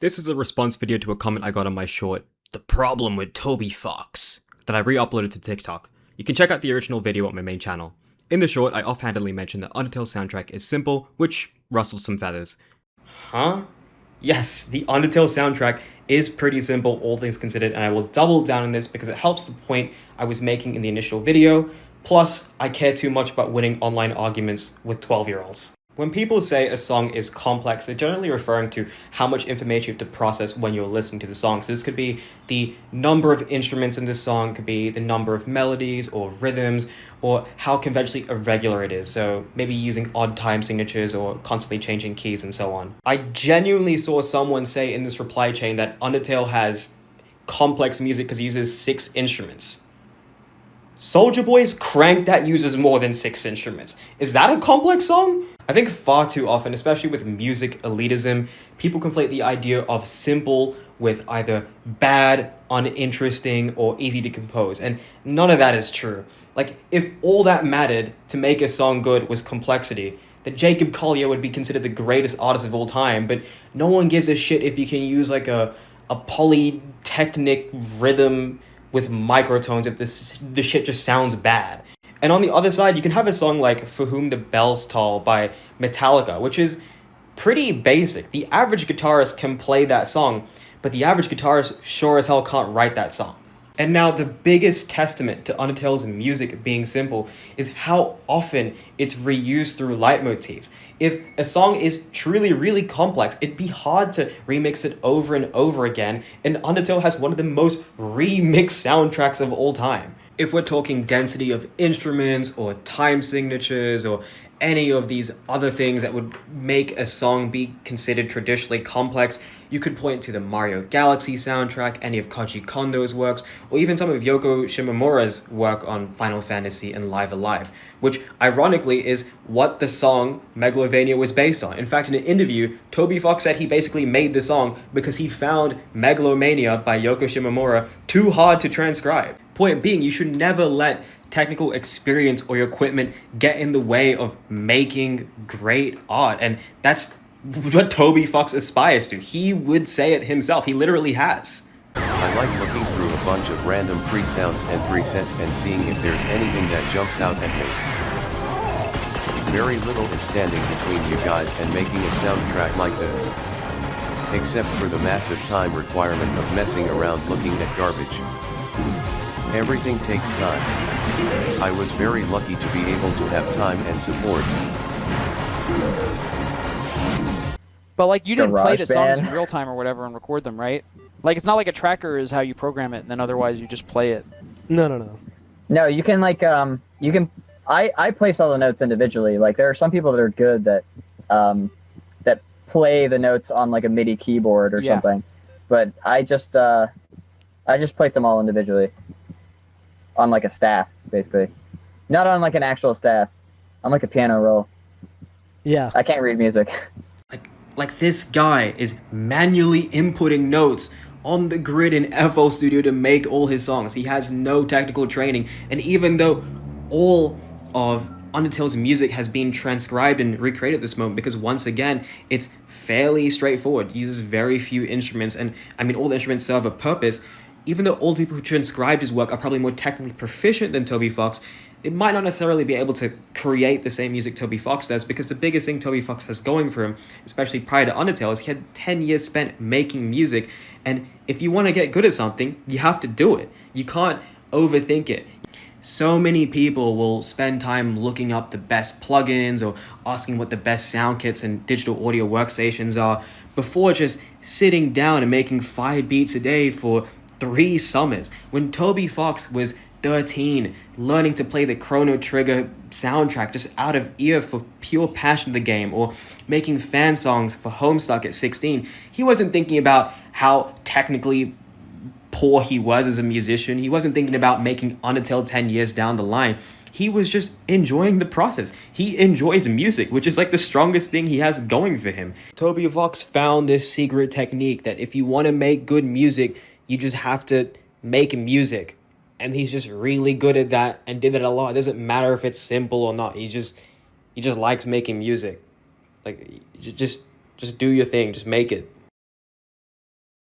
This is a response video to a comment I got on my short, The Problem with Toby Fox, that I re-uploaded to TikTok. You can check out the original video on my main channel. In the short, I offhandedly mentioned that Undertale soundtrack is simple, which rustles some feathers. Huh? Yes, the Undertale soundtrack is pretty simple, all things considered, and I will double down on this because it helps the point I was making in the initial video, plus I care too much about winning online arguments with 12-year-olds. When people say a song is complex, they're generally referring to how much information you have to process when you're listening to the song. So this could be the number of instruments in this song, could be the number of melodies or rhythms, or how conventionally irregular it is. So maybe using odd time signatures or constantly changing keys and so on. I genuinely saw someone say in this reply chain that Undertale has complex music because it uses 6 instruments. Soulja Boy's Crank that uses more than 6 instruments. Is that a complex song? I think far too often, especially with music elitism, people conflate the idea of simple with either bad, uninteresting, or easy to compose, and none of that is true. Like, if all that mattered to make a song good was complexity, then Jacob Collier would be considered the greatest artist of all time, but no one gives a shit if you can use like a polytechnic rhythm with microtones if the shit just sounds bad. And on the other side, you can have a song like For Whom the Bells Toll by Metallica, which is pretty basic. The average guitarist can play that song, but the average guitarist sure as hell can't write that song. And now the biggest testament to Undertale's music being simple is how often it's reused through leitmotifs. If a song is truly really complex, it'd be hard to remix it over and over again, and Undertale has one of the most remixed soundtracks of all time. If we're talking density of instruments or time signatures or any of these other things that would make a song be considered traditionally complex, you could point to the Mario Galaxy soundtrack, any of Koji Kondo's works, or even some of Yoko Shimomura's work on Final Fantasy and Live Alive, which ironically is what the song Megalovania was based on. In fact, in an interview, Toby Fox said he basically made the song because he found Megalomania by Yoko Shimomura too hard to transcribe. Point being, you should never let technical experience or your equipment get in the way of making great art, and that's what Toby Fox aspires to. He would say it himself. He literally has. I like looking through a bunch of random free sounds and presets and seeing if there's anything that jumps out at me. Very little is standing between you guys and making a soundtrack like this. Except for the massive time requirement of messing around looking at garbage. Everything takes time. I was very lucky to be able to have time and support. But like, you didn't play the songs in GarageBand. real time or whatever and record them, right? Like, it's not like a tracker is how you program it, and then otherwise you just play it. No. No, you can like you can. I place all the notes individually. Like there are some people that are good that that play the notes on like a MIDI keyboard or Yeah. something, but I just place them all individually on like a staff, basically, not on like an actual staff, on like a piano roll. Yeah. I can't read music. Like this guy is manually inputting notes on the grid in FL Studio to make all his songs. He has no technical training, and even though all of Undertale's music has been transcribed and recreated at this moment, because once again, it's fairly straightforward, uses very few instruments, and I mean all the instruments serve a purpose. Even though all the people who transcribed his work are probably more technically proficient than Toby Fox, it might not necessarily be able to create the same music Toby Fox does, because the biggest thing Toby Fox has going for him, especially prior to Undertale, is he had 10 years spent making music, and if you want to get good at something, you have to do it. You can't overthink it. So many people will spend time looking up the best plugins or asking what the best sound kits and digital audio workstations are before just sitting down and making 5 beats a day for 3 summers. When Toby Fox was 13, learning to play the Chrono Trigger soundtrack just out of ear for pure passion of the game, or making fan songs for Homestuck at 16, he wasn't thinking about how technically poor he was as a musician. He wasn't thinking about making Undertale 10 years down the line. He was just enjoying the process. He enjoys music, which is like the strongest thing he has going for him. Toby Fox found this secret technique that if you want to make good music, you just have to make music. And he's just really good at that and did it a lot. It doesn't matter if it's simple or not. He just likes making music. Like, just do your thing. Just make it.